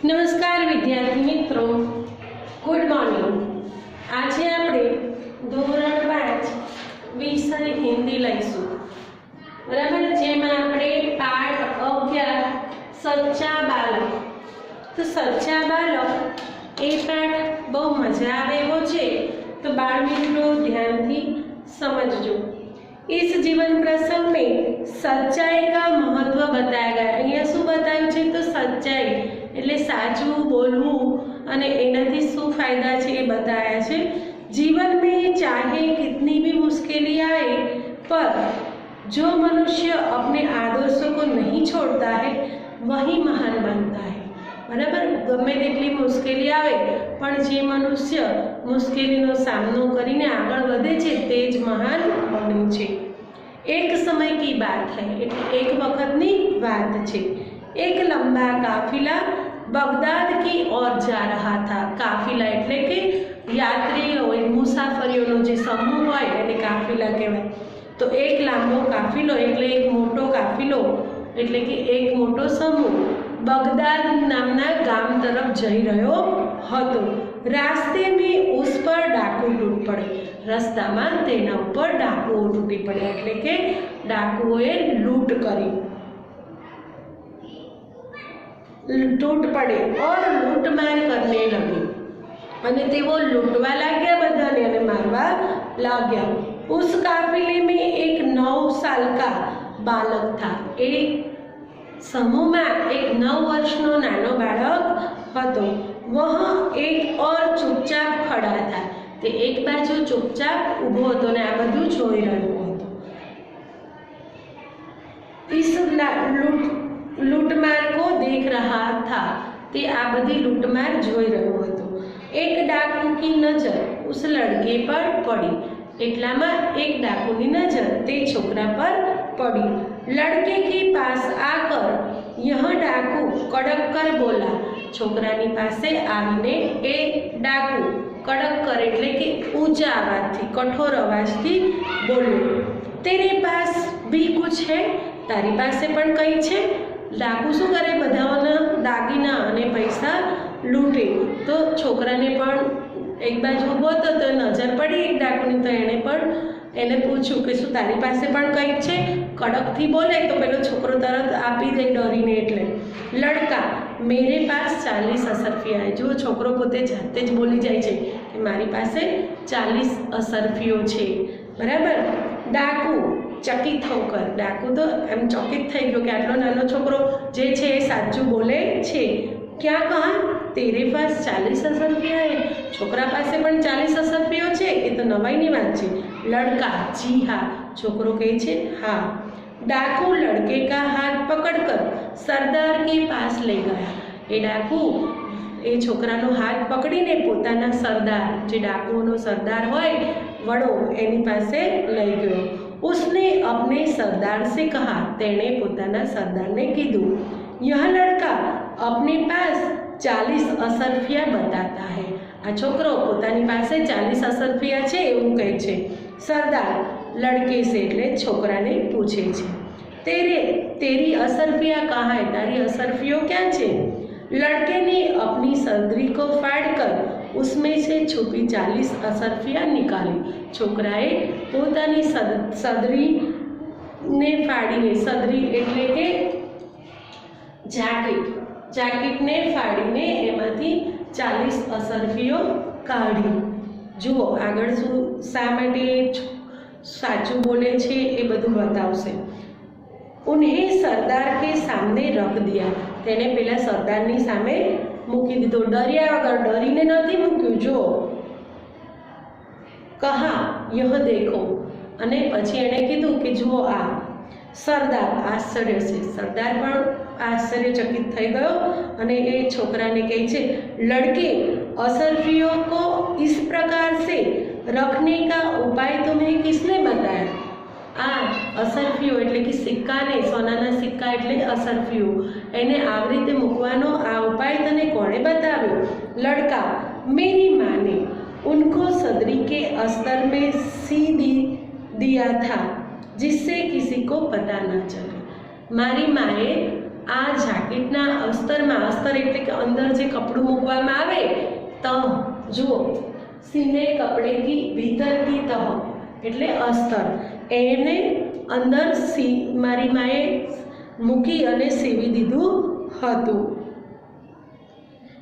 નમસ્કાર વિદ્યાર્થી મિત્રો, ગુડ મોર્નિંગ। આજે આપણે ધોરણ 5 વિષય હિન્દી લઈશું, બરાબર। જેમાં આપણે પાઠ 11 સચ્ચા બાલક। તો સચ્ચા બાલક એ પાઠ બહુ મજા આવે એવો છે, તો બાળ મિત્રો ध्यानથી समझो। इस जीवन प्रसंग में सच्चाई का महत्व बताया गया। अहींया शुं बताव्युं छे तो सच्चाई एटले साचुं बोलवुं अने एनाथी शुं फायदा छे ए बताया छे। जीवन में चाहे कितनी भी मुश्किली आए, पर जो मनुष्य अपने आदर्शों को नहीं छोड़ता है वही महान बनता है, बराबर। गमे तेटली मुश्केली आवे पण जे मनुष्य मुश्केलीनो सामनो करीने आगळ वधे छे ते ज महान बने छे। एक समय की बात है, एक वखतनी बात छे। एक लंबा काफिला बगदाद की ओर जा रहा था। काफिला एटले के यात्रीओ मुसाफरीओनो जे समूह होय एने काफिला कहेवाय। तो एक लांबो काफिलो एटले एक मोटो काफिलो एटले के एक मोटो समूह बगदाद नामना गाम तरफ जई रह्यो हतो। रास्ते में उस पर डाकू टूट पड़े। रस्ता में तेना उपर डाकुओ तूटी पड्या, एटले के डाकुओए लूट करी, टूट पड़े और लूटमार करने लगे अने तेओ लूटवा लाग्या, बधाने अने मारवा लाग्या। उस काफिले में एक 9 साल का बालक था। एक समूह में एक 9 वर्षनो नानो बालक हतो। वह एक और चुपचाप खड़ा था। ते एक बाजू चुपचाप ऊभो हतो ने आ बधुं जोई रह्यो हतो। इस लूटमार को देख रहा था। ते आ बधी लूटमार जोई रह्यो हतो। एक डाकू की नजर उस लड़के पर पड़ी। एटलामां एक डाकूनी नजर ते छोकरा पर पड़ी। लड़के के पास आकर यह डाकू कड़क कर बोला। छोकरानी पासे आवीने ए डाकू कड़क कर एटले के ऊंचा अवाजथी, कठोर अवाजथी बोल्यो, तेरे पास भी कुछ है? तारी पासे पण कई छे? डाकू शुं करे, बधाओना दागीना अने पैसा लूटे। तो छोकराने पण एक बाजू ऊभो हतो तो नजर पड़ी एक डाकूनी, तो एने पूछ्યું કે શું તારી પાસે પણ કંઈક છે? કડકથી બોલે તો પેલો છોકરો તરત આપી દે ડરીને। એટલે લડકા મેરે પાસ 40 અસરફિયા है। જો છોકરો પોતે જાતે જ બોલી જાય છે કે મારી પાસે 40 અસરફીઓ છે, બરાબર। ડાકુ ચકિત હોકર, ડાકુ તો એમ ચોકિત થઈ ગયો કે આટલો નાનો છોકરો જે છે એ સાચું બોલે છે। क्या कहा? तेरे पास 40 असरफिया है। छोकरा पासे पण 40 असरफियो छे, ए तो नवाईनी वात छे। लड़का जी हाँ, छोकरो कहे छे हाँ। डाकू लड़के का हाथ पकड़कर सरदार के पास ले गया। ए डाकू ए छोकरानो हाथ पकड़ीने पोताना सरदार, जे डाकुओनो सरदार होय वडो, एनी पासे लई गयो। उसने अपने सरदार से कहा, तेणे पोताना सरदारने कीधुं, यह लड़का अपने पास 40 असरफिया बताता है। आ छोकरो पोतानी पासे 40 असरफिया छे एवुं कहे छे। सरदार लड़के से एटले छोकराने पूछे छे, तेरी असरफिया कहाँ है? तारी असरफियो क्या छे? लड़के ने अपनी सदरी को फाड़कर उसमें से छुपी 40 असरफिया निकाली। छोकराए पोतानी सदरी ने फाड़ीने, सदरी एटले के जाकेट ने फाड़ीने एमांथी 40 असरफियो काढी। जुओ आगळ शा माटे साचुं बोले छे ए बधुं बतावशे। उन्हें सरदार के सामने रख दिया। तेने पेला सरदारनी सामे मूकी दीधो। डर्या वगर, डरीने नथी मूक्यो। जो कहा यह देखो, अने पछी एणे कीधुं के जुओ आ। सरदार आश्चर्य से, सरदार पण आश्चर्यचकित થઈ ગયો અને એ છોકરાને કહે છે, लड़के असरफियों को इस प्रकार से रखने का उपाय तुम्हें किसने बताया? आ असरफियो एटले कि सिक्काने, सोनाना सिक्का एटले असरफियो, एने આવી રીતે મૂકવાનો આ ઉપાય તને કોણે બતાવ્યો? लड़का मेरी माँ ने उनको सदरी के अस्तर में सी दिया था जिससे किसी को पता न चले। मारी माए आ जाकेटना अस्तर में, अस्तर एटले के अंदर जे कपड़ू मूकवामां आवे तह, जुओ सीने कपड़े की भीतर की तह एटले अस्तर, एने अंदर सी मारी माए मूकी अने सीवी दीधुं हतुं।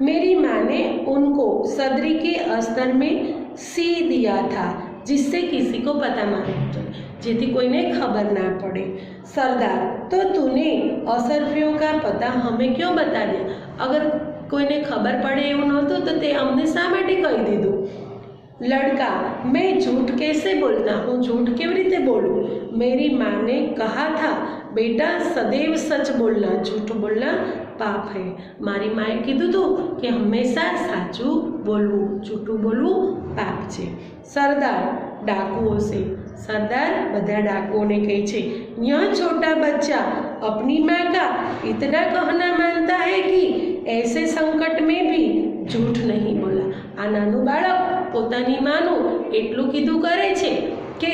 मेरी माँ ने उनको सदरी के अस्तर में सी दिया था जिससे किसी को पता मालूम चले, जेथी कोईने खबर ना पड़े। सरदार, तो तूने असरफियों का पता हमें क्यों बता दिया? अगर कोईने खबर पड़े एवं नहोतुं तो ते अमने शा माटे कही दीधुं? लड़का, मैं झूठ कैसे बोलता हूँ? झूठ केवी रीते बोलूँ? मेरी माँ ने कहा था बेटा सदैव सच बोलना, झूठ बोलना पाप है। मारी माए कीधुं तुं कि हमेशा साचुं बोलवुं, झूठुं बोलवुं पाप छे। सरदार डाकुओं से, सरदार बधा डाकुओं ने कहे छे, यह छोटा बच्चा अपनी माँ का इतना कहना मानता है कि ऐसे संकट में भी झूठ नहीं बोला। आ नानुं बाळक पोतानी माનું એટલું કીધું કરે છે કે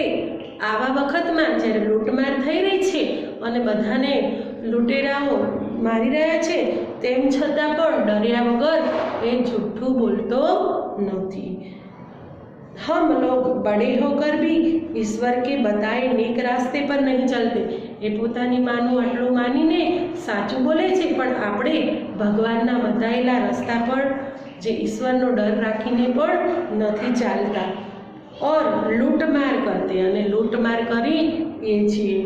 આવા વખતમાં જ્યારે લૂંટમાર થઈ રહી છે અને બધાને લૂંટેરાઓ મારી રહ્યા છે તેમ છતાં પણ ડર્યા વગર એ જૂઠું બોલતો નથી। हम लोग बड़े होकर भी ईश्वर के बताए नेक रास्ते पर नहीं चलते। ए पोतानी माનું આટલું માનીને સાચું બોલે છે, પણ આપણે ભગવાનના બતાવેલા રસ્તા પર જે ઈશ્વરનો ડર રાખીને પણ નથી ચાલતા। और लूटमार करते અને लूटमार કરી એ છીએ।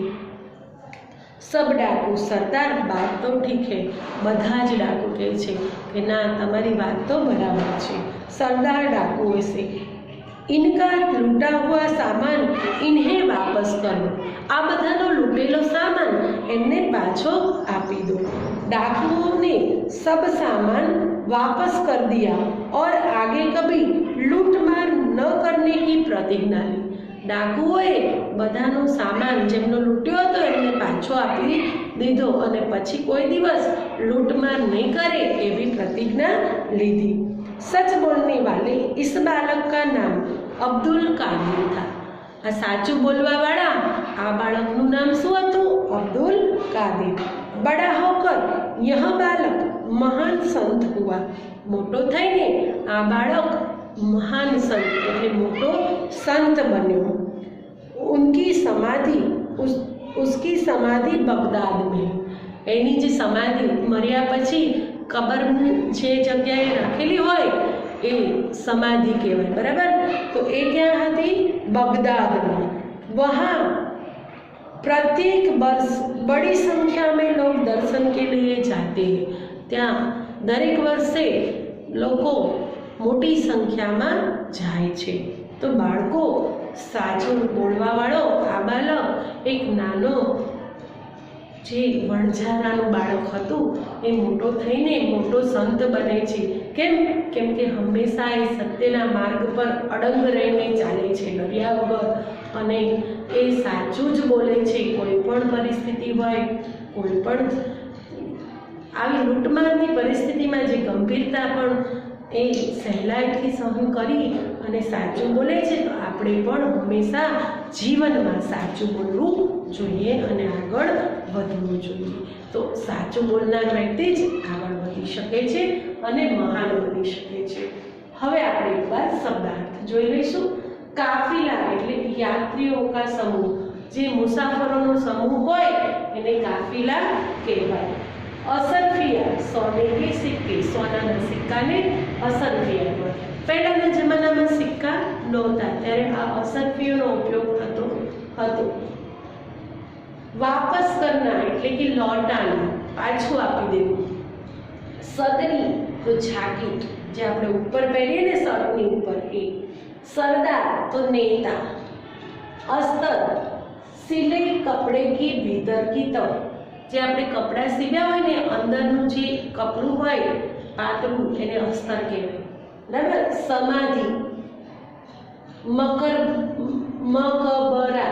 सब डाकू, सरदार बात तो ठीक है, બધા જ डाकू કહે છે કે ના તમારી વાત તો બરાબર છે। सरदार डाकुओं से, इनका लूटा हुआ सामान इन्हें वापस कर दो। आ बधानो लूटेलो सामान एमने पाछो आपी दो। डाकुओं ने सब सामान वापस कर दिया और आगे कभी लूटमार न करने की प्रतिज्ञा ली। डाकुओए बधानो सामान जेमनो लूट्यो हतो एमने पाछो आपी दीधो अने पछी कोई दिवस लूटमार नहीं करे एवी प्रतिज्ञा लीधी। सच बोलने वाले इस बालक का नाम अब्दुल कादिर था। आ साचू बोलवा वाला आ बालकनु नाम शुं हतुं? अब्दुल कादिर। बड़ा होकर यह बालक महान संत हुआ। मोटो थईने आ बालक महान संत एटले मोटो संत बन्यो। उनकी समाधि उसकी समाधि बगदाद में, एनी जे समाधि मर्या पछी कबर जे जग्याए रखेली होय ए समाधि कहेवाय, बराबर। तो ए क्या हती? बगदाद में। वहाँ प्रत्येक वर्ष बड़ी संख्या में लोग दर्शन के लिए जाते हैं। त्या दरेक वर्षे लोको मोटी संख्या में जाए छे। तो बाळको साचुं बोलवा वाळो आ बालक एक नानो जे वणझारानुं बाळक हतुं ए मोटो थईने मोटो संत बने छे। केम? केम के हमेशा ए सत्यना मार्ग पर अडंग रहीने चाले छे, डर्या वगर, अने ए साचुं ज बोले छे। कोईपण परिस्थिति होय, कोईपण આવી લૂંટમારની પરિસ્થિતિમાં જે ગંભીરતા પણ એ સહેલાઈથી સહન કરી અને સાચું બોલે છે, તો આપણે પણ હંમેશા જીવનમાં સાચું બોલવું જોઈએ અને આગળ વધવું જોઈએ। તો સાચું બોલનાર વ્યક્તિ જ આગળ વધી શકે છે અને મહાન બની શકે છે। હવે આપણે એકવાર શબ્દાર્થ જોઈ લઈશું। કાફિલા એટલે યાત્રીઓ કા સમૂહ, જે મુસાફરોનો સમૂહ હોય એને કાફિલા કહેવાય। असरफिया सोने के सिक्के, सोनाना सिक्का ने असरफिया कहेवाय। पहलाना जमानामां सिक्का नहोता त्यारे आ असरफियोनो उपयोग थतो हतो। वापस करना एटले कि लौटाना, पाछुं आपी देवुं। सदरी तो जाकेट जे आपणे उपर पहेरीए ने शर्टनी उपर ए। सरदार तो नेता। अस्तर सिले कपड़े की भीतर की तरफ, जे आपणे कपड़ा सीव्या होय ने अंदरनुं जे कपड़ुं होय पातळुं एने अस्तर कहेवाय, बराबर। समाधि, मकबरा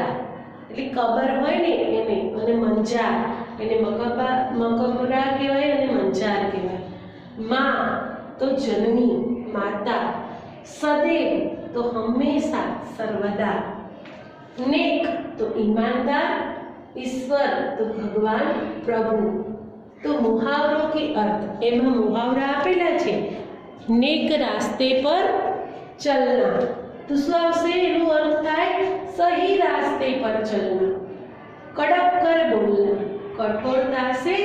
એટલે કબર હોય ને એને, અને મંજાર એને મકબરા કહેવાય અને મંજાર કહેવાય। માં તો જનની, માતા। સदैव તો હંમેશા, સર્વદા। नेक तो ईमानदार, ईश्वर तो भगवान प्रभु। तो मुहावरों के अर्थ, एमां मुहावरा आपेला छे। नेक रास्ते पर चलना, तो शुं आवशे? एनो अर्थ थाय सही रास्ते पर चलना। कड़क कर बोलना, कठोरता से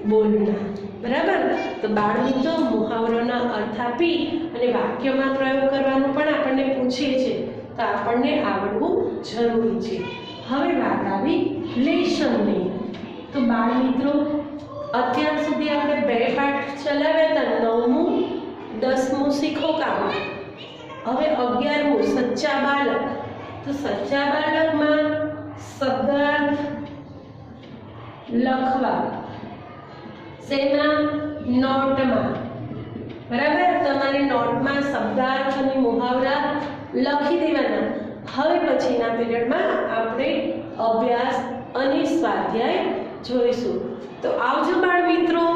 बोलना। बराबर। तो बाळ मित्रों मुहावरोना अर्थ आपी अने वाक्यमां प्रयोग करवानुं पण आपणे पूछे छे, तो आपणे आवडવું जरूरी छे। हवे वात आवी लेशननी। तो बाळ मित्रों અત્યાર સુધી આપણે 2 પાઠ ચલાવ્યા હતા, 9મું 10મું શીખો કામ। હવે 11મું સચ્ચા બાલક। તો સચ્ચા બાલકમાં શબ્દાર્થ લખવા, શેના? નોટમાં। બરાબર। તમારે નોટમાં શબ્દાર્થ અને મુહાવરા લખી દેવાના। હવે પછીના પીરિયડમાં આપણે અભ્યાસ અને સ્વાધ્યાય જોઈશું। तो आवजो बाळ मित्रों।